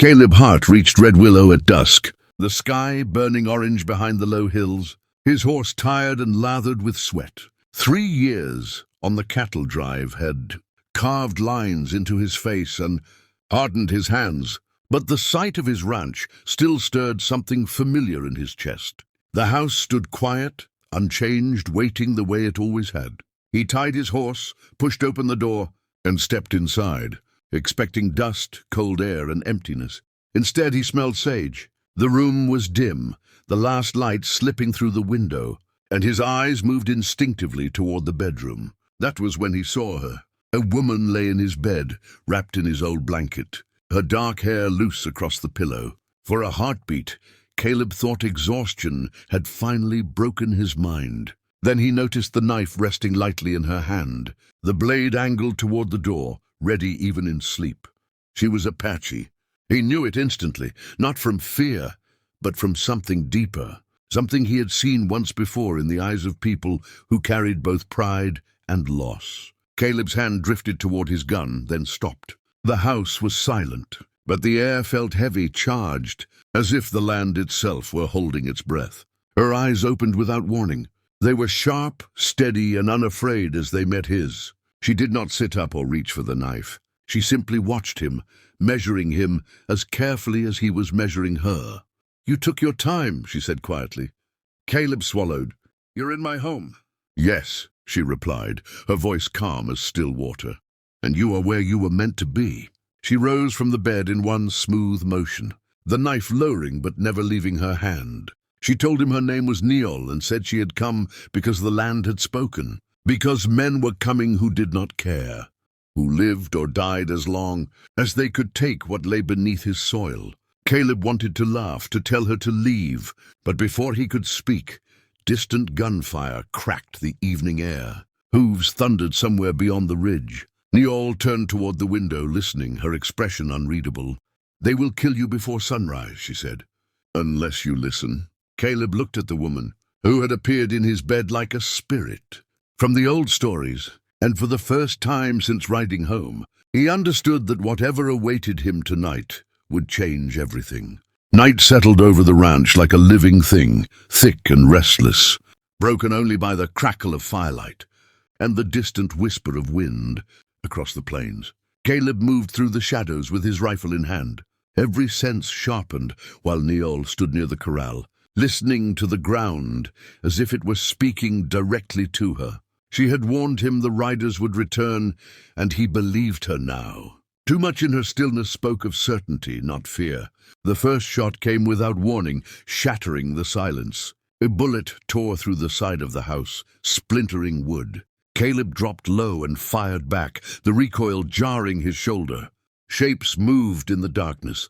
Caleb's heart reached Red Willow at dusk, the sky burning orange behind the low hills, his horse tired and lathered with sweat. 3 years on the cattle drive had carved lines into his face and hardened his hands, but the sight of his ranch still stirred something familiar in his chest. The house stood quiet, unchanged, waiting the way it always had. He tied his horse, pushed open the door, and stepped inside, expecting dust, cold air, and emptiness. Instead, he smelled sage. The room was dim, the last light slipping through the window, and his eyes moved instinctively toward the bedroom. That was when he saw her. A woman lay in his bed, wrapped in his old blanket, her dark hair loose across the pillow. For a heartbeat, Caleb thought exhaustion had finally broken his mind. Then he noticed the knife resting lightly in her hand, the blade angled toward the door, ready even in sleep. She was Apache. He knew it instantly, not from fear, but from something deeper, something he had seen once before in the eyes of people who carried both pride and loss. Caleb's hand drifted toward his gun, then stopped. The house was silent, but the air felt heavy, charged, as if the land itself were holding its breath. Her eyes opened without warning. They were sharp, steady, and unafraid as they met his. She did not sit up or reach for the knife. She simply watched him, measuring him as carefully as he was measuring her. "You took your time," she said quietly. Caleb swallowed. "You're in my home." "Yes," she replied, her voice calm as still water. "And you are where you were meant to be." She rose from the bed in one smooth motion, the knife lowering but never leaving her hand. She told him her name was Neol and said she had come because the land had spoken, because men were coming who did not care, who lived or died as long as they could take what lay beneath his soil. Caleb wanted to laugh, to tell her to leave, but before he could speak, distant gunfire cracked the evening air. Hooves thundered somewhere beyond the ridge. Neol turned toward the window, listening, her expression unreadable. "They will kill you before sunrise," she said. "Unless you listen." Caleb looked at the woman, who had appeared in his bed like a spirit from the old stories, and for the first time since riding home, he understood that whatever awaited him tonight would change everything. Night settled over the ranch like a living thing, thick and restless, broken only by the crackle of firelight and the distant whisper of wind across the plains. Caleb moved through the shadows with his rifle in hand, every sense sharpened, while Neol stood near the corral, listening to the ground as if it were speaking directly to her. She had warned him the riders would return, and he believed her now. Too much in her stillness spoke of certainty, not fear. The first shot came without warning, shattering the silence. A bullet tore through the side of the house, splintering wood. Caleb dropped low and fired back, the recoil jarring his shoulder. Shapes moved in the darkness,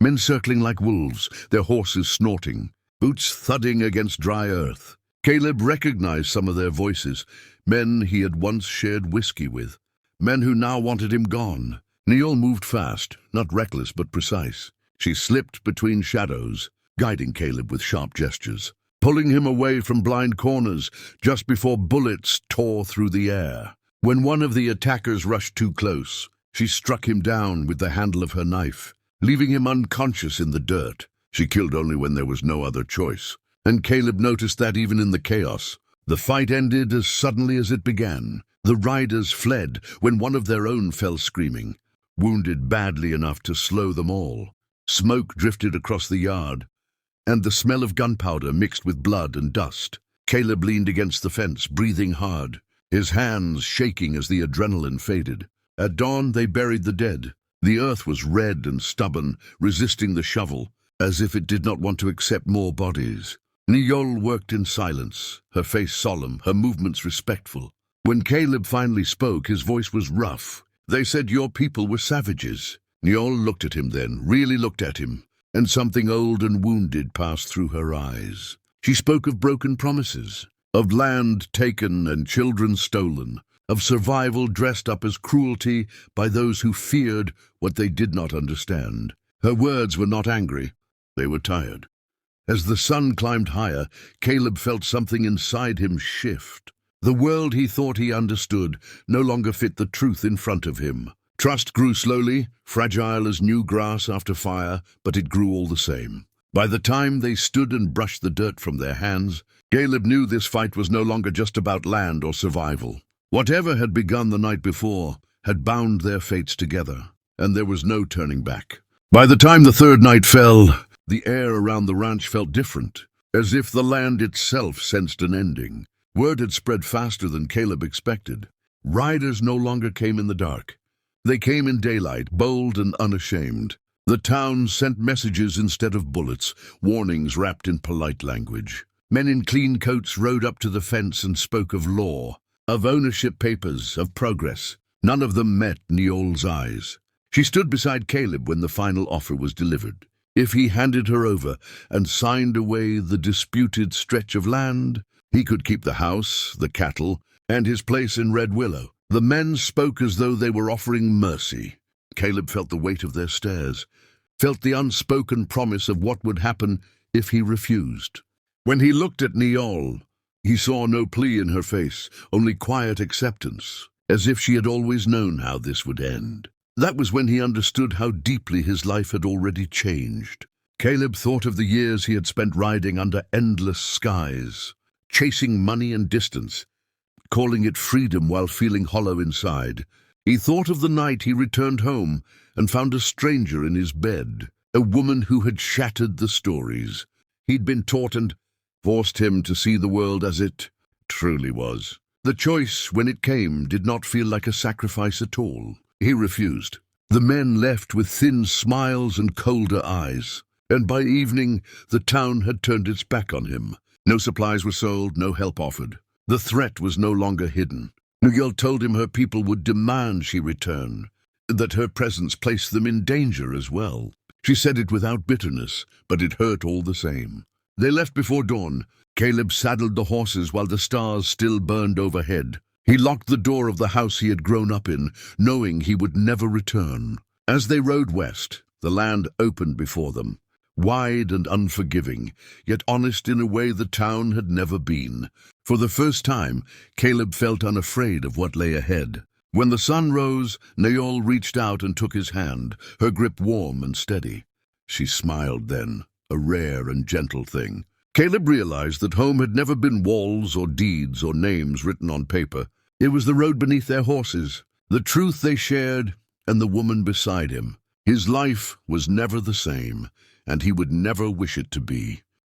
men circling like wolves, their horses snorting, boots thudding against dry earth. Caleb recognized some of their voices, men he had once shared whiskey with, men who now wanted him gone. Neol moved fast, not reckless but precise. She slipped between shadows, guiding Caleb with sharp gestures, pulling him away from blind corners just before bullets tore through the air. When one of the attackers rushed too close, she struck him down with the handle of her knife, leaving him unconscious in the dirt. She killed only when there was no other choice, and Caleb noticed that even in the chaos. The fight ended as suddenly as it began. The riders fled when one of their own fell screaming, wounded badly enough to slow them all. Smoke drifted across the yard, and the smell of gunpowder mixed with blood and dust. Caleb leaned against the fence, breathing hard, his hands shaking as the adrenaline faded. At dawn, they buried the dead. The earth was red and stubborn, resisting the shovel, as if it did not want to accept more bodies. Neol worked in silence, her face solemn, her movements respectful. When Caleb finally spoke, his voice was rough. "They said your people were savages." Neol looked at him then, really looked at him, and something old and wounded passed through her eyes. She spoke of broken promises, of land taken and children stolen, of survival dressed up as cruelty by those who feared what they did not understand. Her words were not angry, they were tired. As the sun climbed higher, Caleb felt something inside him shift. The world he thought he understood no longer fit the truth in front of him. Trust grew slowly, fragile as new grass after fire, but it grew all the same. By the time they stood and brushed the dirt from their hands, Caleb knew this fight was no longer just about land or survival. Whatever had begun the night before had bound their fates together, and there was no turning back. By the time the third night fell, the air around the ranch felt different, as if the land itself sensed an ending. Word had spread faster than Caleb expected. Riders no longer came in the dark. They came in daylight, bold and unashamed. The town sent messages instead of bullets, warnings wrapped in polite language. Men in clean coats rode up to the fence and spoke of law, of ownership papers, of progress. None of them met Neol's eyes. She stood beside Caleb when the final offer was delivered. If he handed her over and signed away the disputed stretch of land, he could keep the house, the cattle, and his place in Red Willow. The men spoke as though they were offering mercy. Caleb felt the weight of their stares, felt the unspoken promise of what would happen if he refused. When he looked at Neol, he saw no plea in her face, only quiet acceptance, as if she had always known how this would end. That was when he understood how deeply his life had already changed. Caleb thought of the years he had spent riding under endless skies, chasing money and distance, calling it freedom while feeling hollow inside. He thought of the night he returned home and found a stranger in his bed, a woman who had shattered the stories he'd been taught and forced him to see the world as it truly was. The choice, when it came, did not feel like a sacrifice at all. He refused. The men left with thin smiles and colder eyes, and by evening the town had turned its back on him. No supplies were sold, no help offered. The threat was no longer hidden. Neol told him her people would demand she return, that her presence placed them in danger as well. She said it without bitterness, but it hurt all the same. They left before dawn. Caleb saddled the horses while the stars still burned overhead. He locked the door of the house he had grown up in, knowing he would never return. As they rode west, the land opened before them, wide and unforgiving, yet honest in a way the town had never been. For the first time, Caleb felt unafraid of what lay ahead. When the sun rose, Neol reached out and took his hand, her grip warm and steady. She smiled then, a rare and gentle thing. Caleb realized that home had never been walls or deeds or names written on paper. It was the road beneath their horses, the truth they shared, and the woman beside him. His life was never the same, and he would never wish it to be.